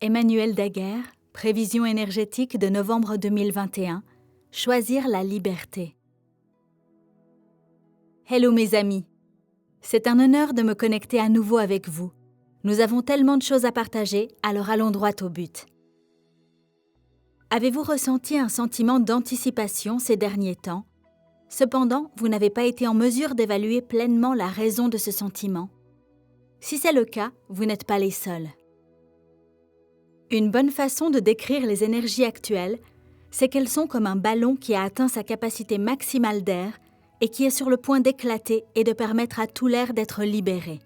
Emmanuel Daguerre, prévision énergétique de novembre 2021, choisir la liberté. Hello mes amis, c'est un honneur de me connecter à nouveau avec vous. Nous avons tellement de choses à partager, alors allons droit au but. Avez-vous ressenti un sentiment d'anticipation ces derniers temps? Cependant, vous n'avez pas été en mesure d'évaluer pleinement la raison de ce sentiment. Si c'est le cas, vous n'êtes pas les seuls. Une bonne façon de décrire les énergies actuelles, c'est qu'elles sont comme un ballon qui a atteint sa capacité maximale d'air et qui est sur le point d'éclater et de permettre à tout l'air d'être libéré.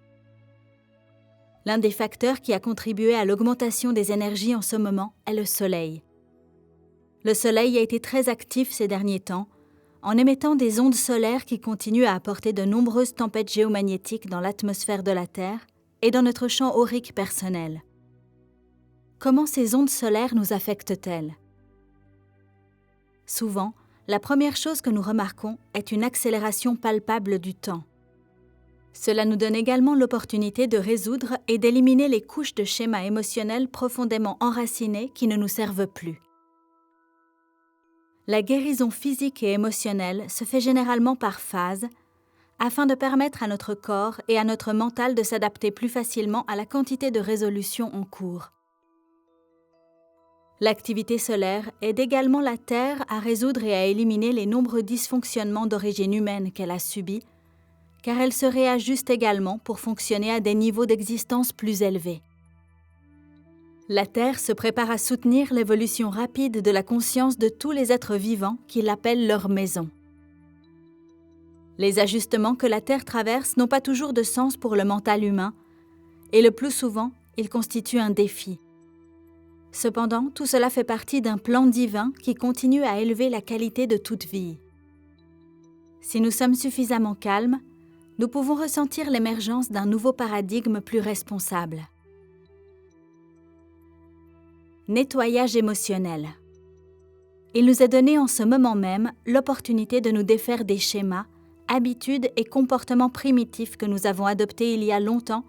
L'un des facteurs qui a contribué à l'augmentation des énergies en ce moment est le Soleil. Le Soleil a été très actif ces derniers temps, en émettant des ondes solaires qui continuent à apporter de nombreuses tempêtes géomagnétiques dans l'atmosphère de la Terre et dans notre champ aurique personnel. Comment ces ondes solaires nous affectent-elles? Souvent, la première chose que nous remarquons est une accélération palpable du temps. Cela nous donne également l'opportunité de résoudre et d'éliminer les couches de schémas émotionnels profondément enracinés qui ne nous servent plus. La guérison physique et émotionnelle se fait généralement par phase, afin de permettre à notre corps et à notre mental de s'adapter plus facilement à la quantité de résolution en cours. L'activité solaire aide également la Terre à résoudre et à éliminer les nombreux dysfonctionnements d'origine humaine qu'elle a subis, car elle se réajuste également pour fonctionner à des niveaux d'existence plus élevés. La Terre se prépare à soutenir l'évolution rapide de la conscience de tous les êtres vivants qui l'appellent leur maison. Les ajustements que la Terre traverse n'ont pas toujours de sens pour le mental humain, et le plus souvent, ils constituent un défi. Cependant, tout cela fait partie d'un plan divin qui continue à élever la qualité de toute vie. Si nous sommes suffisamment calmes, nous pouvons ressentir l'émergence d'un nouveau paradigme plus responsable. Nettoyage émotionnel. Il nous est donné en ce moment même l'opportunité de nous défaire des schémas, habitudes et comportements primitifs que nous avons adoptés il y a longtemps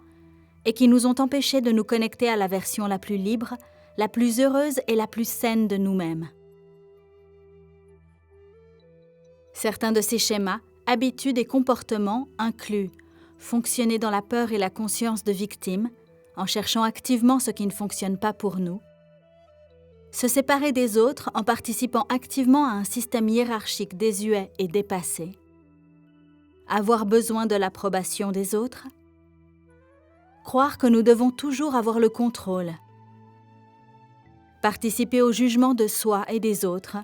et qui nous ont empêchés de nous connecter à la version la plus libre, la plus heureuse et la plus saine de nous-mêmes. Certains de ces schémas, habitudes et comportements incluent fonctionner dans la peur et la conscience de victime, en cherchant activement ce qui ne fonctionne pas pour nous, se séparer des autres en participant activement à un système hiérarchique désuet et dépassé, avoir besoin de l'approbation des autres, croire que nous devons toujours avoir le contrôle, participer au jugement de soi et des autres,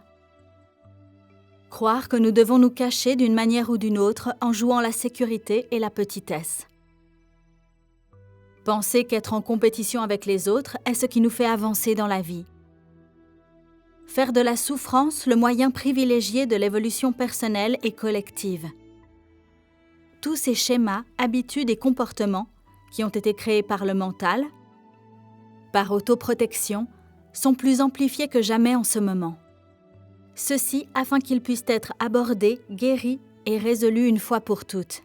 croire que nous devons nous cacher d'une manière ou d'une autre en jouant la sécurité et la petitesse, penser qu'être en compétition avec les autres est ce qui nous fait avancer dans la vie, faire de la souffrance le moyen privilégié de l'évolution personnelle et collective. Tous ces schémas, habitudes et comportements qui ont été créés par le mental, par autoprotection, sont plus amplifiés que jamais en ce moment. Ceci afin qu'ils puissent être abordés, guéris et résolus une fois pour toutes.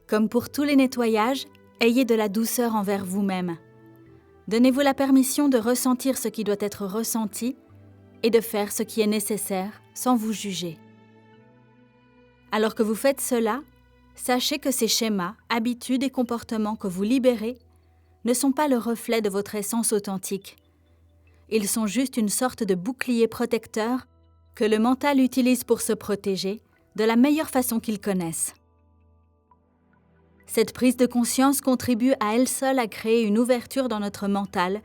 Comme pour tous les nettoyages, ayez de la douceur envers vous-même. Donnez-vous la permission de ressentir ce qui doit être ressenti et de faire ce qui est nécessaire sans vous juger. Alors que vous faites cela, sachez que ces schémas, habitudes et comportements que vous libérez ne sont pas le reflet de votre essence authentique. Ils sont juste une sorte de bouclier protecteur que le mental utilise pour se protéger de la meilleure façon qu'il connaisse. Cette prise de conscience contribue à elle seule à créer une ouverture dans notre mental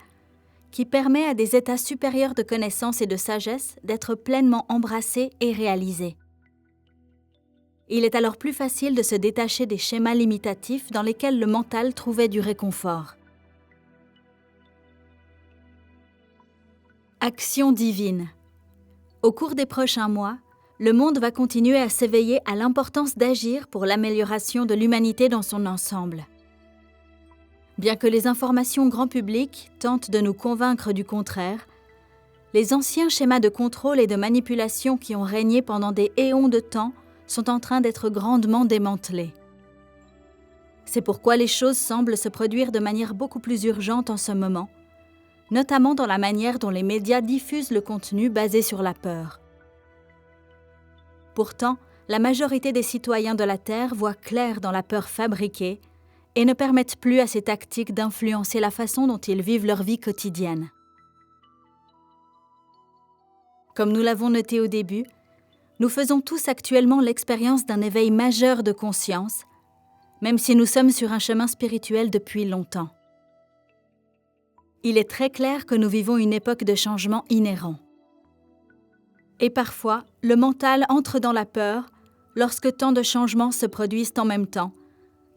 qui permet à des états supérieurs de connaissance et de sagesse d'être pleinement embrassés et réalisés. Il est alors plus facile de se détacher des schémas limitatifs dans lesquels le mental trouvait du réconfort. Action divine. Au cours des prochains mois, le monde va continuer à s'éveiller à l'importance d'agir pour l'amélioration de l'humanité dans son ensemble. Bien que les informations grand public tentent de nous convaincre du contraire, les anciens schémas de contrôle et de manipulation qui ont régné pendant des éons de temps sont en train d'être grandement démantelés. C'est pourquoi les choses semblent se produire de manière beaucoup plus urgente en ce moment, notamment dans la manière dont les médias diffusent le contenu basé sur la peur. Pourtant, la majorité des citoyens de la Terre voient clair dans la peur fabriquée et ne permettent plus à ces tactiques d'influencer la façon dont ils vivent leur vie quotidienne. Comme nous l'avons noté au début, nous faisons tous actuellement l'expérience d'un éveil majeur de conscience, même si nous sommes sur un chemin spirituel depuis longtemps. Il est très clair que nous vivons une époque de changement inhérent. Et parfois, le mental entre dans la peur lorsque tant de changements se produisent en même temps,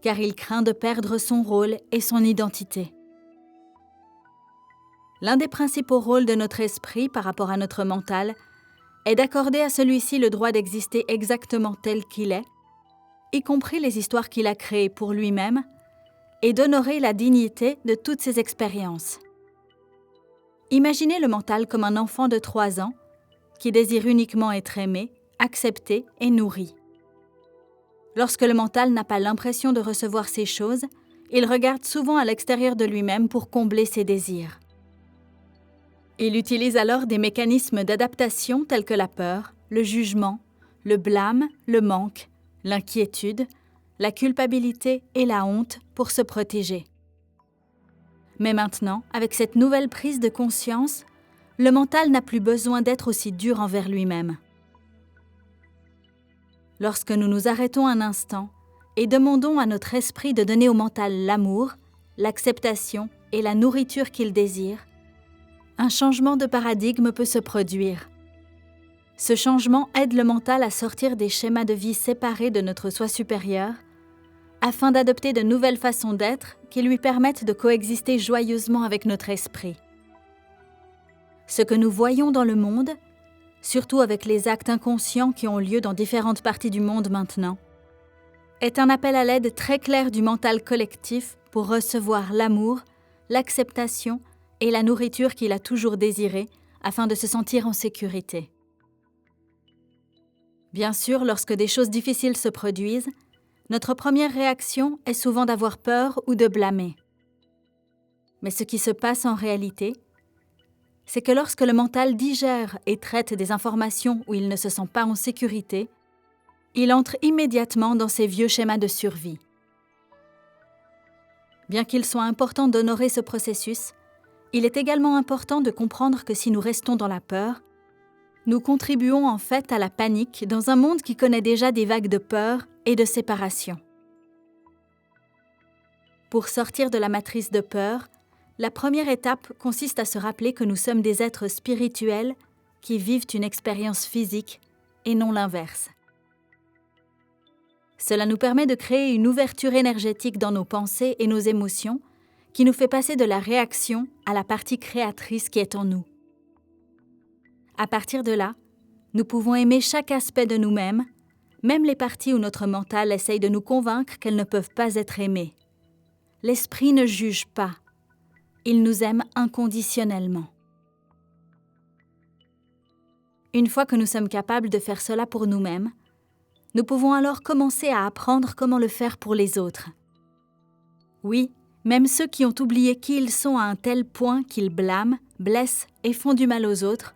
car il craint de perdre son rôle et son identité. L'un des principaux rôles de notre esprit par rapport à notre mental est d'accorder à celui-ci le droit d'exister exactement tel qu'il est, y compris les histoires qu'il a créées pour lui-même, et d'honorer la dignité de toutes ses expériences. Imaginez le mental comme un enfant de 3 ans qui désire uniquement être aimé, accepté et nourri. Lorsque le mental n'a pas l'impression de recevoir ces choses, il regarde souvent à l'extérieur de lui-même pour combler ses désirs. Il utilise alors des mécanismes d'adaptation tels que la peur, le jugement, le blâme, le manque, l'inquiétude, la culpabilité et la honte pour se protéger. Mais maintenant, avec cette nouvelle prise de conscience, le mental n'a plus besoin d'être aussi dur envers lui-même. Lorsque nous nous arrêtons un instant et demandons à notre esprit de donner au mental l'amour, l'acceptation et la nourriture qu'il désire, un changement de paradigme peut se produire. Ce changement aide le mental à sortir des schémas de vie séparés de notre soi supérieur, afin d'adopter de nouvelles façons d'être qui lui permettent de coexister joyeusement avec notre esprit. Ce que nous voyons dans le monde, surtout avec les actes inconscients qui ont lieu dans différentes parties du monde maintenant, est un appel à l'aide très clair du mental collectif pour recevoir l'amour, l'acceptation et la nourriture qu'il a toujours désirée afin de se sentir en sécurité. Bien sûr, lorsque des choses difficiles se produisent, notre première réaction est souvent d'avoir peur ou de blâmer. Mais ce qui se passe en réalité, c'est que lorsque le mental digère et traite des informations où il ne se sent pas en sécurité, il entre immédiatement dans ses vieux schémas de survie. Bien qu'il soit important d'honorer ce processus, il est également important de comprendre que si nous restons dans la peur, nous contribuons en fait à la panique dans un monde qui connaît déjà des vagues de peur et de séparation. Pour sortir de la matrice de peur, la première étape consiste à se rappeler que nous sommes des êtres spirituels qui vivent une expérience physique et non l'inverse. Cela nous permet de créer une ouverture énergétique dans nos pensées et nos émotions qui nous fait passer de la réaction à la partie créatrice qui est en nous. À partir de là, nous pouvons aimer chaque aspect de nous-mêmes, même les parties où notre mental essaye de nous convaincre qu'elles ne peuvent pas être aimées. L'esprit ne juge pas. Il nous aime inconditionnellement. Une fois que nous sommes capables de faire cela pour nous-mêmes, nous pouvons alors commencer à apprendre comment le faire pour les autres. Oui, même ceux qui ont oublié qui ils sont à un tel point qu'ils blâment, blessent et font du mal aux autres,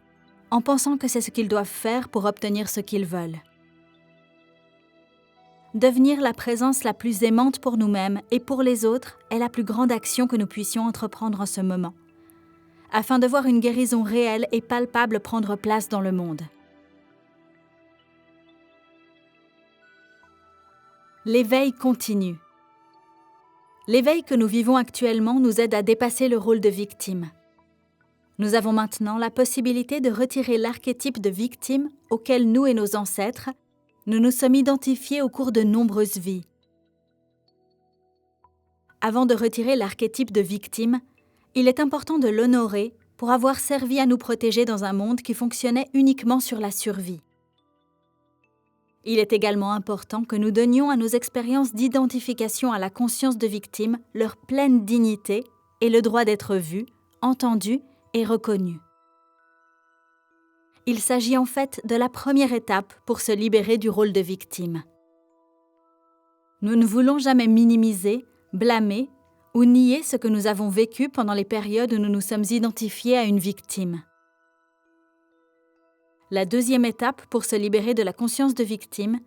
en pensant que c'est ce qu'ils doivent faire pour obtenir ce qu'ils veulent. Devenir la présence la plus aimante pour nous-mêmes et pour les autres est la plus grande action que nous puissions entreprendre en ce moment, afin de voir une guérison réelle et palpable prendre place dans le monde. L'éveil continue. L'éveil que nous vivons actuellement nous aide à dépasser le rôle de victime. Nous avons maintenant la possibilité de retirer l'archétype de victime auquel nous et nos ancêtres, nous nous sommes identifiés au cours de nombreuses vies. Avant de retirer l'archétype de victime, il est important de l'honorer pour avoir servi à nous protéger dans un monde qui fonctionnait uniquement sur la survie. Il est également important que nous donnions à nos expériences d'identification à la conscience de victime leur pleine dignité et le droit d'être vus, entendus et reconnus. Il s'agit en fait de la première étape pour se libérer du rôle de victime. Nous ne voulons jamais minimiser, blâmer ou nier ce que nous avons vécu pendant les périodes où nous nous sommes identifiés à une victime. La deuxième étape pour se libérer de la conscience de victime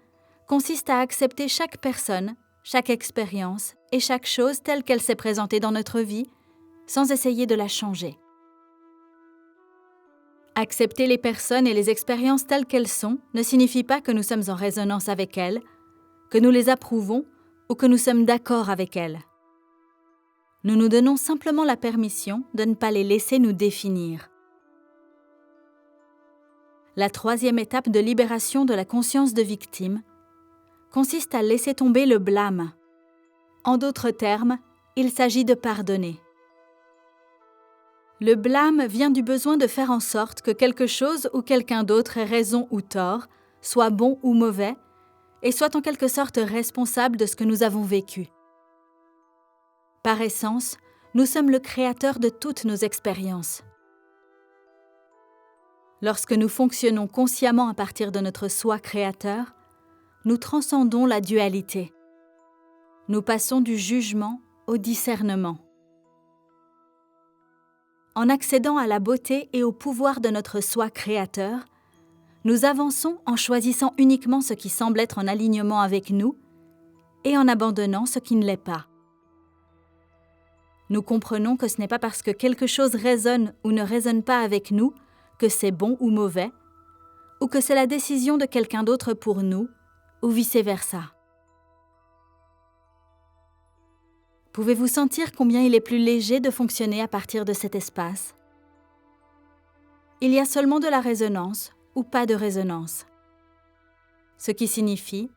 consiste à accepter chaque personne, chaque expérience et chaque chose telle qu'elle s'est présentée dans notre vie, sans essayer de la changer. Accepter les personnes et les expériences telles qu'elles sont ne signifie pas que nous sommes en résonance avec elles, que nous les approuvons ou que nous sommes d'accord avec elles. Nous nous donnons simplement la permission de ne pas les laisser nous définir. La troisième étape de libération de la conscience de victime consiste à laisser tomber le blâme. En d'autres termes, il s'agit de pardonner. Le blâme vient du besoin de faire en sorte que quelque chose ou quelqu'un d'autre ait raison ou tort, soit bon ou mauvais, et soit en quelque sorte responsable de ce que nous avons vécu. Par essence, nous sommes le créateur de toutes nos expériences. Lorsque nous fonctionnons consciemment à partir de notre soi créateur, nous transcendons la dualité. Nous passons du jugement au discernement. En accédant à la beauté et au pouvoir de notre soi créateur, nous avançons en choisissant uniquement ce qui semble être en alignement avec nous et en abandonnant ce qui ne l'est pas. Nous comprenons que ce n'est pas parce que quelque chose résonne ou ne résonne pas avec nous que c'est bon ou mauvais, ou que c'est la décision de quelqu'un d'autre pour nous, ou vice-versa. Pouvez-vous sentir combien il est plus léger de fonctionner à partir de cet espace? Il y a seulement de la résonance ou pas de résonance. Ce qui signifie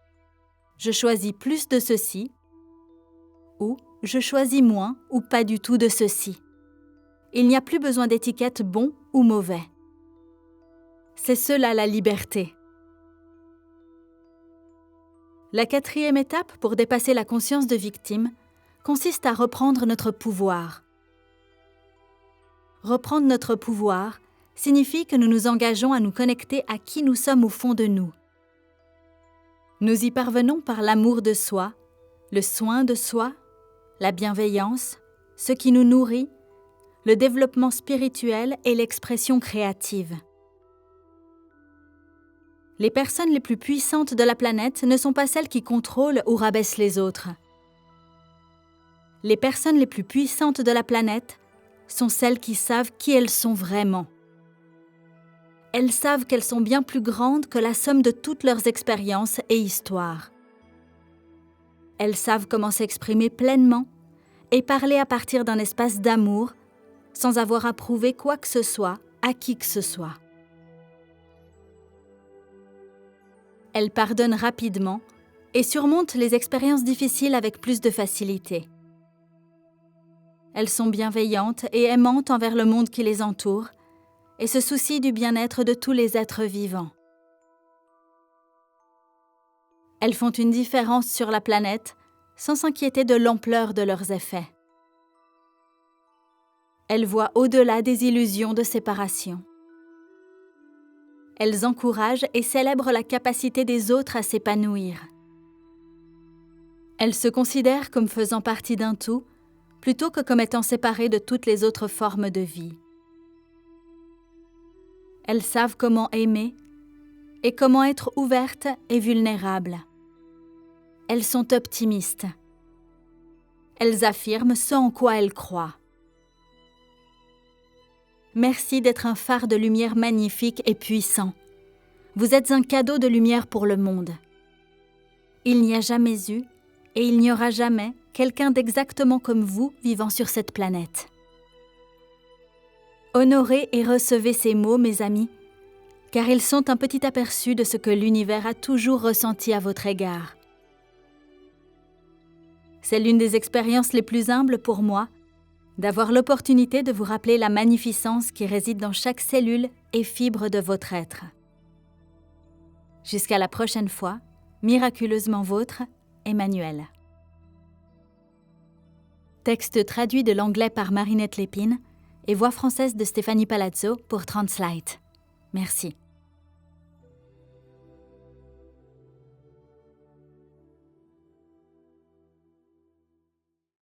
« je choisis plus de ceci » ou « je choisis moins ou pas du tout de ceci ». Il n'y a plus besoin d'étiquette bon ou mauvais. C'est cela la liberté. La quatrième étape pour dépasser la conscience de victime consiste à reprendre notre pouvoir. Reprendre notre pouvoir signifie que nous nous engageons à nous connecter à qui nous sommes au fond de nous. Nous y parvenons par l'amour de soi, le soin de soi, la bienveillance, ce qui nous nourrit, le développement spirituel et l'expression créative. Les personnes les plus puissantes de la planète ne sont pas celles qui contrôlent ou rabaissent les autres. Les personnes les plus puissantes de la planète sont celles qui savent qui elles sont vraiment. Elles savent qu'elles sont bien plus grandes que la somme de toutes leurs expériences et histoires. Elles savent comment s'exprimer pleinement et parler à partir d'un espace d'amour sans avoir à prouver quoi que ce soit à qui que ce soit. Elles pardonnent rapidement et surmontent les expériences difficiles avec plus de facilité. Elles sont bienveillantes et aimantes envers le monde qui les entoure et se soucient du bien-être de tous les êtres vivants. Elles font une différence sur la planète sans s'inquiéter de l'ampleur de leurs effets. Elles voient au-delà des illusions de séparation. Elles encouragent et célèbrent la capacité des autres à s'épanouir. Elles se considèrent comme faisant partie d'un tout, plutôt que comme étant séparées de toutes les autres formes de vie. Elles savent comment aimer et comment être ouvertes et vulnérables. Elles sont optimistes. Elles affirment ce en quoi elles croient. Merci d'être un phare de lumière magnifique et puissant. Vous êtes un cadeau de lumière pour le monde. Il n'y a jamais eu, et il n'y aura jamais, quelqu'un d'exactement comme vous vivant sur cette planète. Honorez et recevez ces mots, mes amis, car ils sont un petit aperçu de ce que l'univers a toujours ressenti à votre égard. C'est l'une des expériences les plus humbles pour moi, d'avoir l'opportunité de vous rappeler la magnificence qui réside dans chaque cellule et fibre de votre être. Jusqu'à la prochaine fois, miraculeusement vôtre, Emmanuel. Texte traduit de l'anglais par Marinette Lépine et voix française de Stéphanie Palazzo pour Translate. Merci.